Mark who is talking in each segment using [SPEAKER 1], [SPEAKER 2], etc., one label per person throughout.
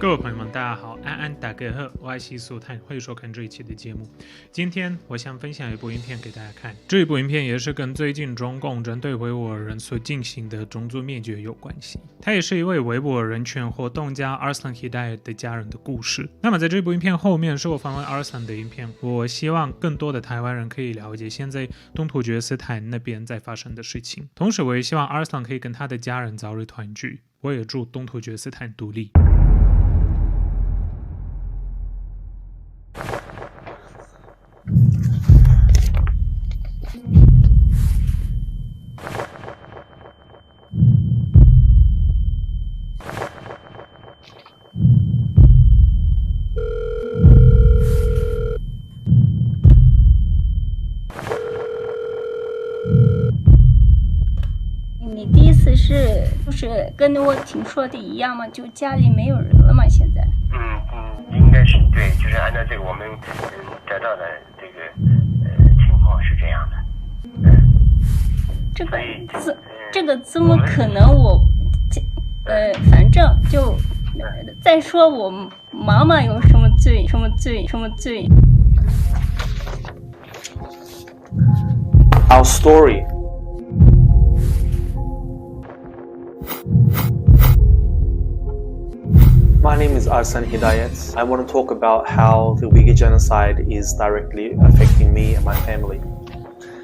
[SPEAKER 1] 各位朋友们大家好，安安大家好，我是苏探，欢迎收看这一期的节目。今天我想分享一部影片给大家看，这一部影片也是跟最近中共针对维吾尔人所进行的种族灭绝有关系，它也是一位维吾尔人权活动家 Arslan Hidayat 的家人的故事。那么在这部影片后面是我访问 Arslan 的影片，我希望更多的台湾人可以了解现在东突厥斯坦那边在发生的事情，同时我也希望 Arslan 可以跟他的家人早日团聚，我也祝东突厥斯坦独立。
[SPEAKER 2] 你第一次就是跟我听说的一样吗？就家里没有人了吗？现在？
[SPEAKER 3] 应该是对，就是按照这个我们得到的这个情况是这样的。
[SPEAKER 2] 这个怎么可能反正就再说我妈妈有什么罪？
[SPEAKER 4] Our story. My name is Arslan Hidayat. I want to talk about how the Uyghur genocide is directly affecting me and my family.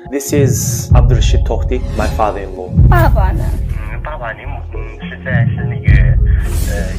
[SPEAKER 4] This is Abdurrashid Tohti, my father-in-law.
[SPEAKER 2] 爸爸呢？
[SPEAKER 3] 爸爸您是那个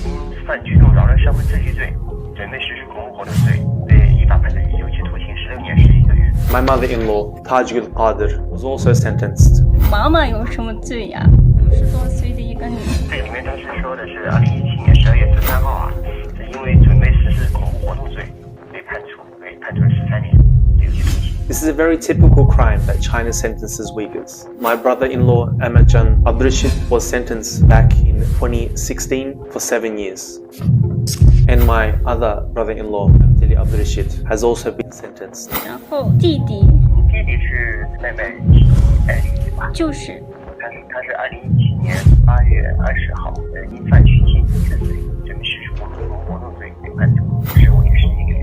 [SPEAKER 3] 因犯聚众扰乱社会秩序罪，准备实施恐怖活动罪，被依法判处有期徒刑16年11个月。
[SPEAKER 4] My mother-in-law, Tajul Qadir, was also sentenced.
[SPEAKER 2] 妈妈有什么罪呀？50多岁的一个女人。
[SPEAKER 3] 这里面当时说的是2017年12月13号啊，是因为准备实施恐怖活动罪被判处了13年有期徒刑。
[SPEAKER 4] This is a very typical crime that China sentences Uyghurs. My brother-in-law, Ahmadjan Abdurrashid, was sentenced back in 2016 for 7 years. And my other brother-in-law, Amtili Abdurrashid, has also been sentenced.
[SPEAKER 2] 然后弟弟
[SPEAKER 3] 是妹妹代理吧？
[SPEAKER 2] 就是。
[SPEAKER 3] 他是2017年8月20号，因犯拘禁4罪，准备实施恐怖活动罪被判处15年11个月。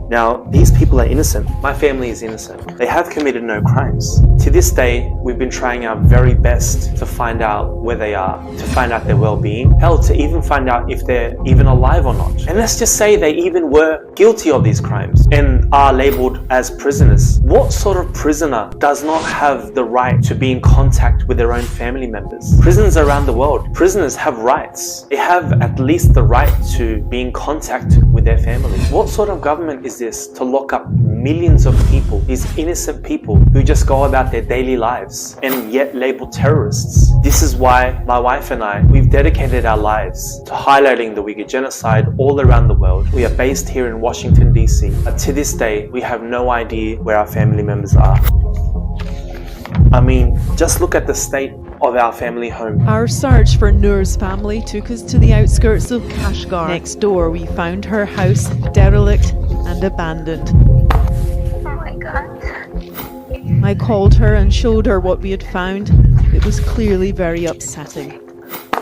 [SPEAKER 4] Now, these people are innocent. My family is innocent. They have committed no crimes. To this day, we've been trying our very best to find out where they are, to find out their well-being, hell, to even find out if they're even alive or not. And let's just say they even were guilty of these crimes and are labeled as prisoners. What sort of prisoner does not have the right to be in contact with their own family members? Prisons around the world, prisoners have rights. They have at least the right to be in contact with their family. What sort of government is this to lock up millions of people, these innocent people who just go about their daily lives and yet labeled terrorists? This is why my wife and I, we've dedicated our lives to highlighting the Uyghur genocide all around the world. We are based here in Washington, D.C. But to this day, we have no idea where our family members are. I mean, just look at the state of our family home.
[SPEAKER 5] Our search for Noor's family took us to the outskirts of Kashgar. Next door, we found her house derelict and abandoned.
[SPEAKER 2] Oh my God.
[SPEAKER 5] I called her and showed her what we had found. It was clearly very upsetting.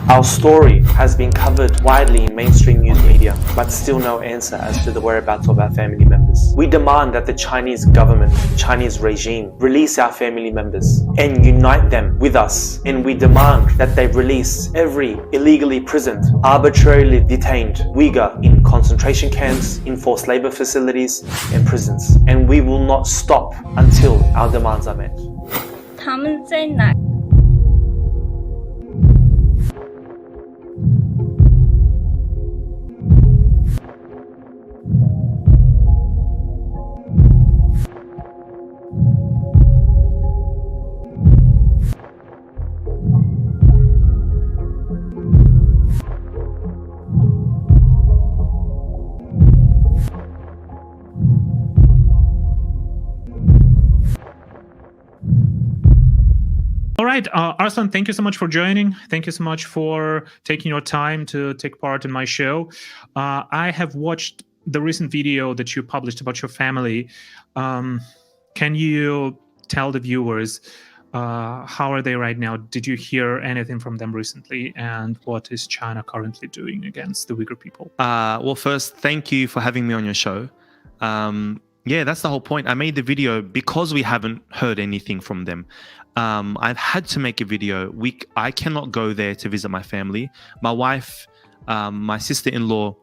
[SPEAKER 4] Our story has been covered widely in mainstream news media, but still no answer as to the whereabouts of our family members. We demand that the Chinese government, the Chinese regime, release our family members and unite them with us. And we demand that they release every illegally imprisoned, arbitrarily detained Uyghur in concentration camps, in forced labor facilities, and prisons. And we will not stop until our demands are met.
[SPEAKER 2] 他们在哪？All
[SPEAKER 1] right, Arslan, thank you so much for joining. Thank you so much for taking your time to take part in my show. I have watched the recent video that you published about your family. Can you tell the viewers How are they right now? Did you hear anything from them recently? And what is China currently doing against the Uyghur people?
[SPEAKER 6] Well, first, thank you for having me on your show. Yeah, that's the whole point. I made the video because we haven't heard anything from them. I've had to make a video. I cannot go there to visit my family. My wife, my sister-in-law,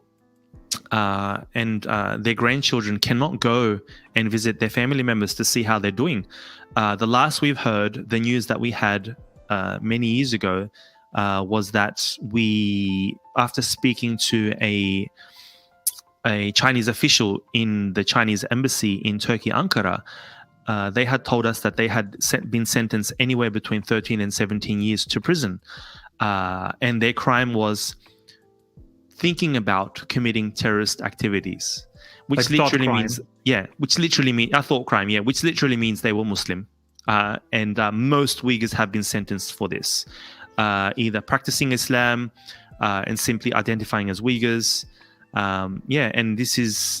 [SPEAKER 6] and their grandchildren cannot go and visit their family members to see how they're doing. The last we've heard, the news that we had many years ago, was that after speaking to a Chinese official in the Chinese embassy in Turkey, Ankara, they had told us that they had been sentenced anywhere between 13 and 17 years to prison. And their crime was thinking about committing terrorist activities, which literally means a thought crime, which literally means they were Muslim. And most Uyghurs have been sentenced for this, either practicing Islam and simply identifying as Uyghurs. And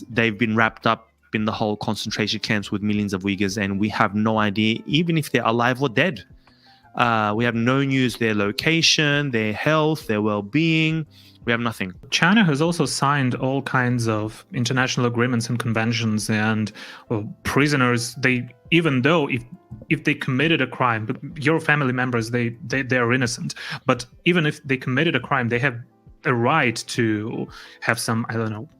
[SPEAKER 6] they've been wrapped up in the whole concentration camps with millions of Uyghurs, and we have no idea even if they're alive or dead. We have no news, their location, their health, their well-being. We have nothing.
[SPEAKER 1] China has also signed all kinds of international agreements and conventions, and prisoners, even though if they committed a crime, but your family members, they are innocent, but even if they committed a crime, they have a right to have some,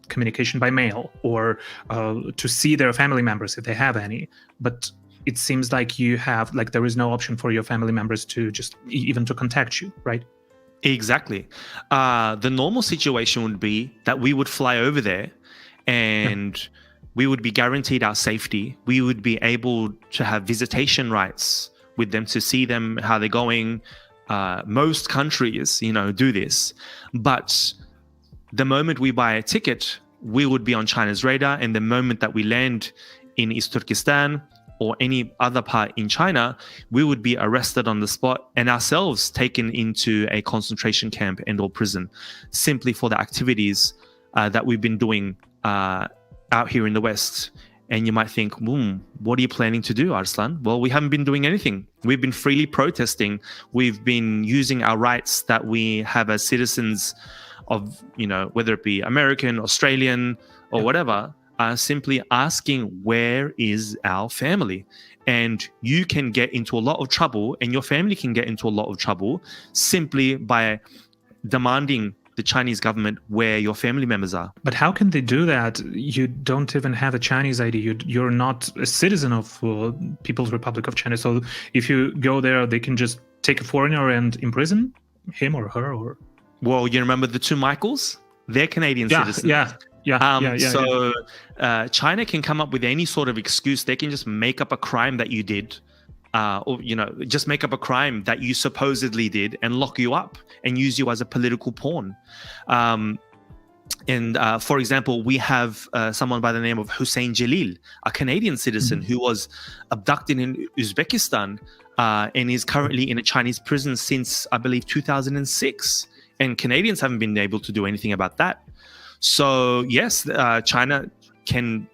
[SPEAKER 1] communication by mail, or to see their family members if they have any. But it seems like there is no option for your family members to just even to contact you, right?
[SPEAKER 6] Exactly. The normal situation would be that we would fly over there and we would be guaranteed our safety. We would be able to have visitation rights with them to see them, how they're going. Most countries, do this. But the moment we buy a ticket, we would be on China's radar. And the moment that we land in East Turkestan or any other part in China, we would be arrested on the spot and ourselves taken into a concentration camp and/or prison, simply for the activities that we've been doing out here in the West. And you might think, what are you planning to do, Arslan? Well, we haven't been doing anything. We've been freely protesting. We've been using our rights that we have as citizens of, whether it be American, Australian, or whatever, simply asking, where is our family? And you can get into a lot of trouble, and your family can get into a lot of trouble simply by demanding the Chinese government where your family members are.
[SPEAKER 1] But how can they do that? You don't even have a Chinese ID. You're not a citizen of People's Republic of China. So if you go there, they can just take a foreigner and imprison him or her, or...
[SPEAKER 6] Well, you remember the two Michaels? They're Canadian citizens. So China can come up with any sort of excuse. They can just make up a crime that you did, or just make up a crime that you supposedly did and lock you up and use you as a political pawn. For example, we have someone by the name of Hussein Jalil, a Canadian citizen who was abducted in Uzbekistan and is currently in a Chinese prison since, I believe, 2006. And Canadians haven't been able to do anything about that. So yes, China can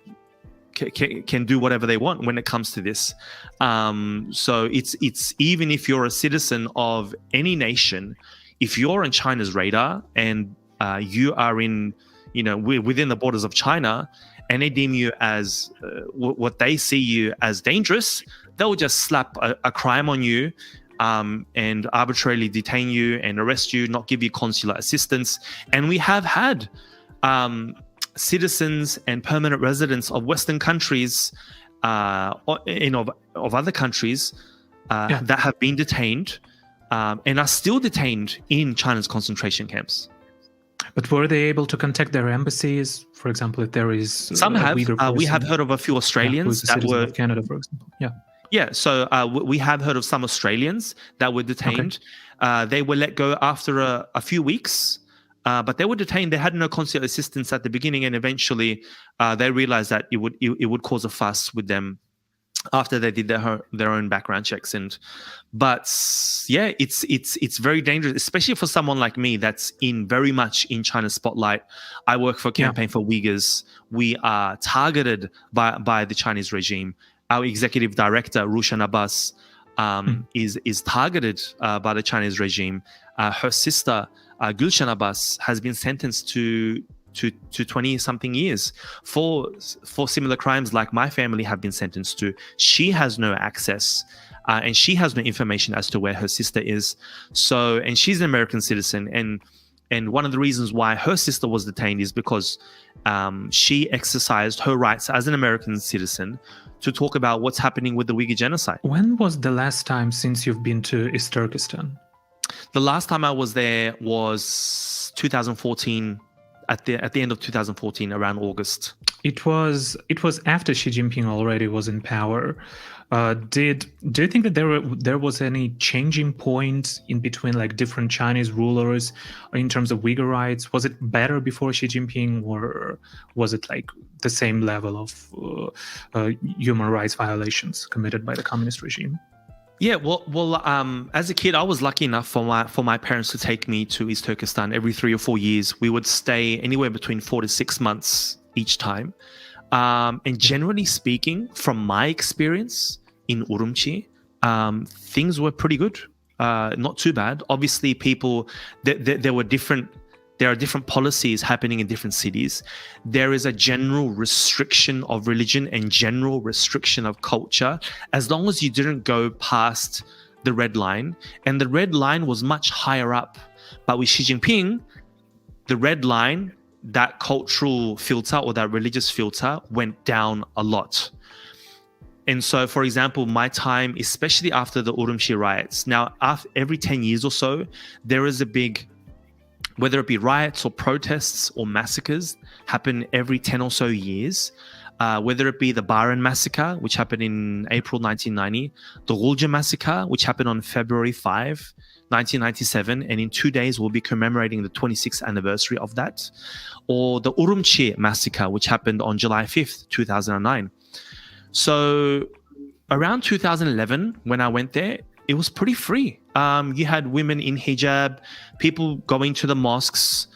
[SPEAKER 6] do whatever they want when it comes to this. So it's even if you're a citizen of any nation, if you're on China's radar and you are in, within the borders of China, and they deem you as what they see you as dangerous, they'll just slap a crime on you. And arbitrarily detain you and arrest you, not give you consular assistance. And we have had citizens and permanent residents of Western countries, of other countries that have been detained and are still detained in China's concentration camps.
[SPEAKER 1] But were they able to contact their embassies? For example, if there is
[SPEAKER 6] some have. We have heard of a few Australians that were
[SPEAKER 1] of Canada, for example.
[SPEAKER 6] Yeah, so we have heard of some Australians that were detained. Okay. They were let go after a few weeks, but they were detained. They had no consular assistance at the beginning, and eventually they realized that it would cause a fuss with them after they did their own background checks. But yeah, it's very dangerous, especially for someone like me that's very much in China's spotlight. I work for Campaign for Uyghurs. We are targeted by the Chinese regime. Our executive director, Rushan Abbas, is targeted by the Chinese regime. Her sister, Gulshan Abbas, has been sentenced to 20-something years for similar crimes like my family have been sentenced to. She has no access and she has no information as to where her sister is. So, and she's an American citizen. And one of the reasons why her sister was detained is because she exercised her rights as an American citizen to talk about what's happening with the Uyghur genocide.
[SPEAKER 1] When was the last time since you've been to East Turkestan?
[SPEAKER 6] The last time I was there was 2014, at the end of 2014, around August.
[SPEAKER 1] It was after Xi Jinping already was in power. Do you think that there was any changing point in between like different Chinese rulers in terms of Uyghur rights? Was it better before Xi Jinping, or was it like the same level of human rights violations committed by the communist regime?
[SPEAKER 6] Yeah, well, as a kid, I was lucky enough for my parents to take me to East Turkestan every 3 or 4 years. We would stay anywhere between 4 to 6 months each time. And generally speaking, from my experience in Urumqi, things were pretty good. Not too bad. Obviously, there are different policies happening in different cities. There is a general restriction of religion and general restriction of culture, as long as you didn't go past the red line. And the red line was much higher up. But with Xi Jinping, the red line, that cultural filter or that religious filter went down a lot. And so, for example, my time, especially after the Urumqi riots, now every 10 years or so, there is a big, whether it be riots or protests or massacres, happen every 10 or so years. Whether it be the Bahrain massacre, which happened in April 1990, the Gulja massacre, which happened on February 5, 1997, and in 2 days we'll be commemorating the 26th anniversary of that, or the Urumqi massacre, which happened on July 5th, 2009. So around 2011, when I went there, it was pretty free. You had women in hijab, people going to the mosques.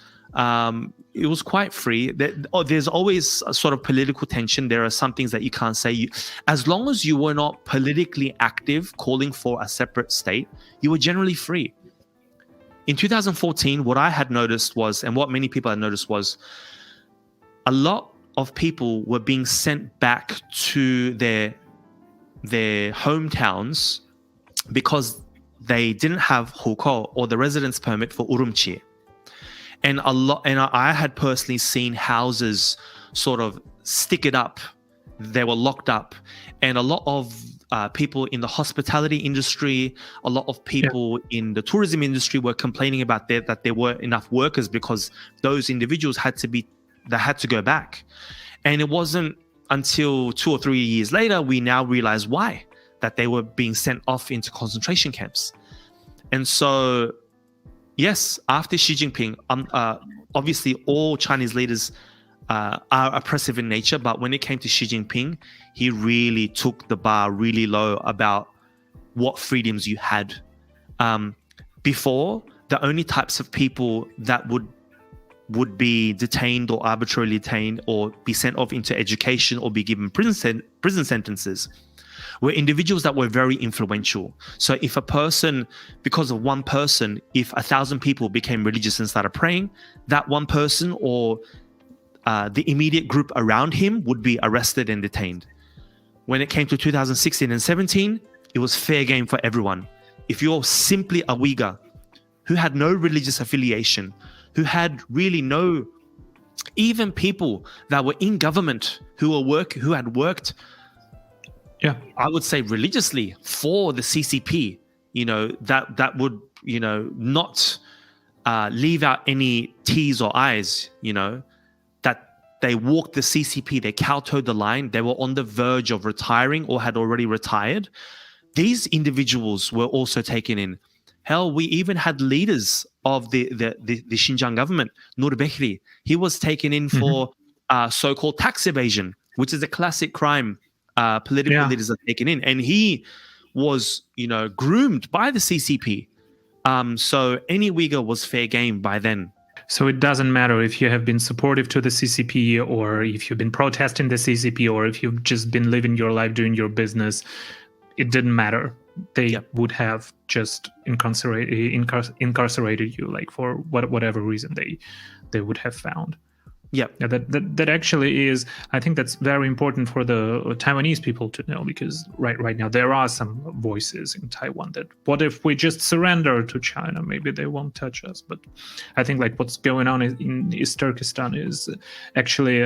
[SPEAKER 6] It was quite free. There's always a sort of political tension. There are some things that you can't say. As long as you were not politically active, calling for a separate state, you were generally free. In 2014, what I had noticed was, and what many people had noticed was, a lot of people were being sent back to their hometowns because they didn't have hukou or the residence permit for Urumqi. And I had personally seen houses sort of stickered up. They were locked up. And a lot of people in the hospitality industry, a lot of people in the tourism industry were complaining about that there weren't enough workers because those individuals had to go back. And it wasn't until 2 or 3 years later, we now realize why, that they were being sent off into concentration camps. And so, yes, after Xi Jinping, obviously all Chinese leaders are oppressive in nature, but when it came to Xi Jinping, he really took the bar really low about what freedoms you had. Before, the only types of people that would be detained or arbitrarily detained or be sent off into education or be given prison sentences were individuals that were very influential. So if a person, because of one person, if 1,000 people became religious and started praying, that one person or the immediate group around him would be arrested and detained. When it came to 2016 and 17, it was fair game for everyone. If you're simply a Uyghur who had no religious affiliation, who had really no, even people that were in government who had worked, I would say religiously for the CCP, that would, not leave out any T's or I's, that they walked the CCP, they kowtowed the line, they were on the verge of retiring or had already retired. These individuals were also taken in. Hell, we even had leaders of the Xinjiang government, Nur Behri. He was taken in for so-called tax evasion, which is a classic crime. Political leaders are taken in, and he was, groomed by the CCP. So any Uyghur was fair game by then.
[SPEAKER 1] So it doesn't matter if you have been supportive to the CCP, or if you've been protesting the CCP, or if you've just been living your life, doing your business. It didn't matter. they would have just incarcerated you, like for whatever reason they would have found. Yeah, that actually is, I think that's very important for the Taiwanese people to know, because right now there are some voices in Taiwan that, what if we just surrender to China? Maybe they won't touch us. But I think like what's going on in East Turkestan is actually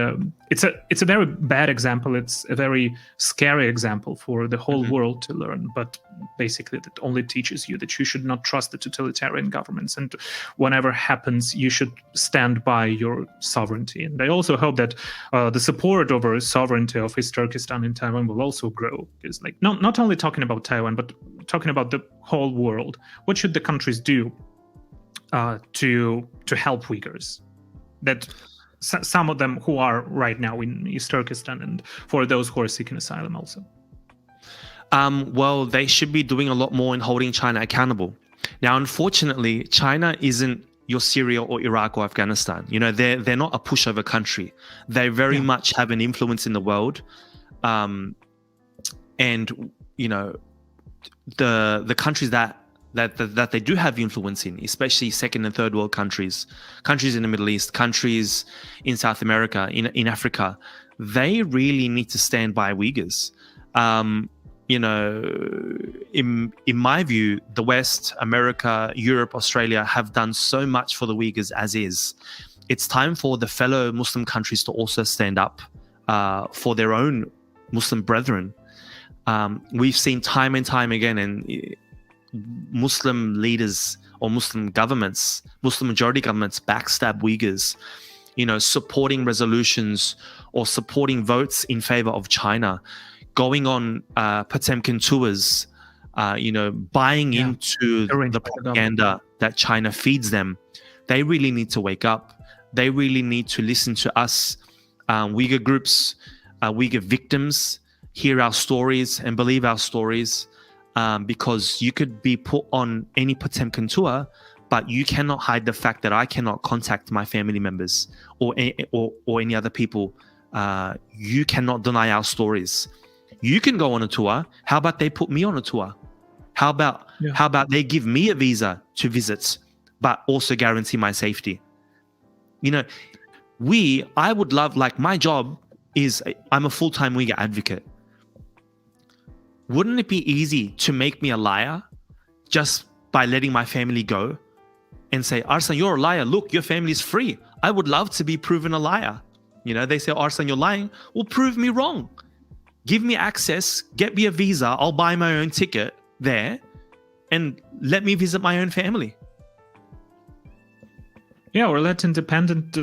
[SPEAKER 1] it's a very bad example. It's a very scary example for the whole world to learn. But basically, that only teaches you that you should not trust the totalitarian governments, and whenever happens, you should stand by your sovereignty. And I also hope that the support over sovereignty of East Turkestan in Taiwan will also grow. Because like not only talking about Taiwan, but talking about the whole world. What should the countries do to help Uyghurs? That some of them who are right now in East Turkestan, and for those who are seeking asylum also.
[SPEAKER 6] Well, they should be doing a lot more in holding China accountable. Now, unfortunately, China isn't your Syria or Iraq or Afghanistan. You know, they're not a pushover country. They very much have an influence in the world. And, you know, the countries that they do have influence in, especially second and third world countries in the Middle East, countries in South America, in Africa, they really need to stand by Uyghurs. You know, in my view, the West, America, Europe, Australia have done so much for the Uyghurs as is. It's time for the fellow Muslim countries to also stand up for their own Muslim brethren. We've seen time and time again, and Muslim leaders or Muslim governments, Muslim majority governments backstab Uyghurs, you know, supporting resolutions or supporting votes in favor of China, going on Potemkin tours, you know, buying into the propaganda that China feeds them. They really need to wake up. They really need to listen to us, Uyghur groups, Uyghur victims, hear our stories and believe our stories, because you could be put on any Potemkin tour, but you cannot hide the fact that I cannot contact my family members or any other people. You cannot deny our stories. You can go on a tour. How about they put me on a tour? How about they give me a visa to visit, but also guarantee my safety? You know, I would love, like, my job is, I'm a full-time Uyghur advocate. Wouldn't it be easy to make me a liar just by letting my family go and say, Arslan, you're a liar. Look, your family's free. I would love to be proven a liar. You know, they say, Arslan, you're lying. Well, prove me wrong. Give me access, get me a visa, I'll buy my own ticket there, and let me visit my own family.
[SPEAKER 1] Yeah, or let independent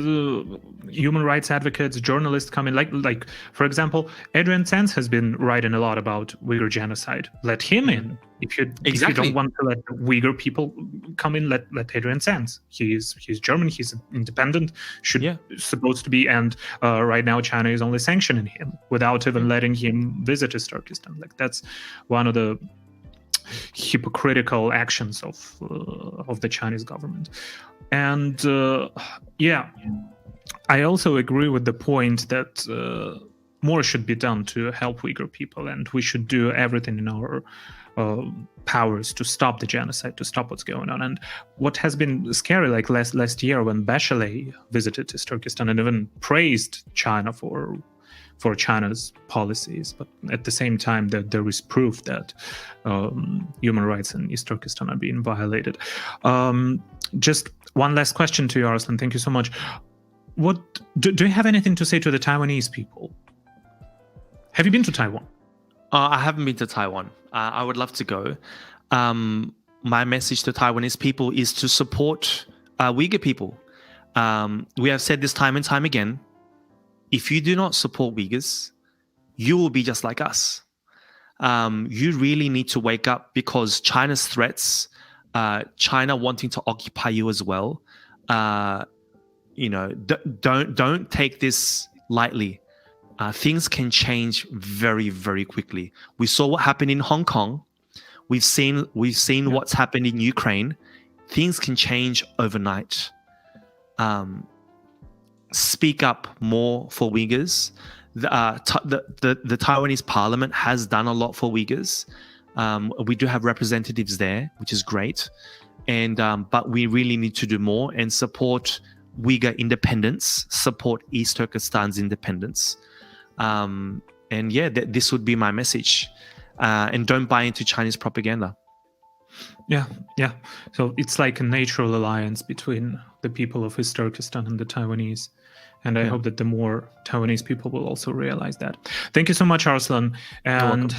[SPEAKER 1] human rights advocates, journalists come in. Like for example, Adrian Sands has been writing a lot about Uyghur genocide. Let him in. If you don't want to let Uyghur people come in, let Adrian Sands. He's German. He's independent. Supposed to be. And right now, China is only sanctioning him without even letting him visit his Turkestan. Like, that's one of the hypocritical actions of the Chinese government. And I also agree with the point that more should be done to help Uyghur people, and we should do everything in our powers to stop the genocide, to stop what's going on. And what has been scary, like last year when Bachelet visited Turkestan and even praised China for China's policies, but at the same time that there is proof that human rights in East Turkestan are being violated. Just one last question to you, Arslan. Thank you so much. What do you have anything to say to the Taiwanese people? Have you been to Taiwan?
[SPEAKER 6] I haven't been to Taiwan. I would love to go. My message to Taiwanese people is to support Uyghur people. We have said this time and time again. If you do not support Uyghurs, you will be just like us. You really need to wake up, because China's threats, China wanting to occupy you as well, you know, don't take this lightly. Things can change very, very quickly. We saw what happened in Hong Kong. We've seen what's happened in Ukraine. Things can change overnight. Speak up more for Uyghurs. The Taiwanese parliament has done a lot for Uyghurs. We do have representatives there, which is great. And but we really need to do more and support Uyghur independence, support East Turkestan's independence. And yeah, this would be my message. And don't buy into Chinese propaganda.
[SPEAKER 1] Yeah. So it's like a natural alliance between the people of East Turkestan and the Taiwanese. And I hope that the more Taiwanese people will also realize that. Thank you so much, Arslan. And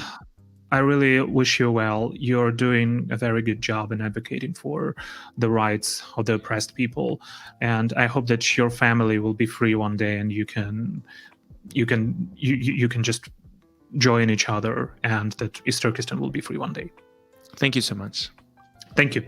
[SPEAKER 1] I really wish you well. You're doing a very good job in advocating for the rights of the oppressed people. And I hope that your family will be free one day and you can just join each other and that East Turkestan will be free one day.
[SPEAKER 6] Thank you so much.
[SPEAKER 1] Thank you.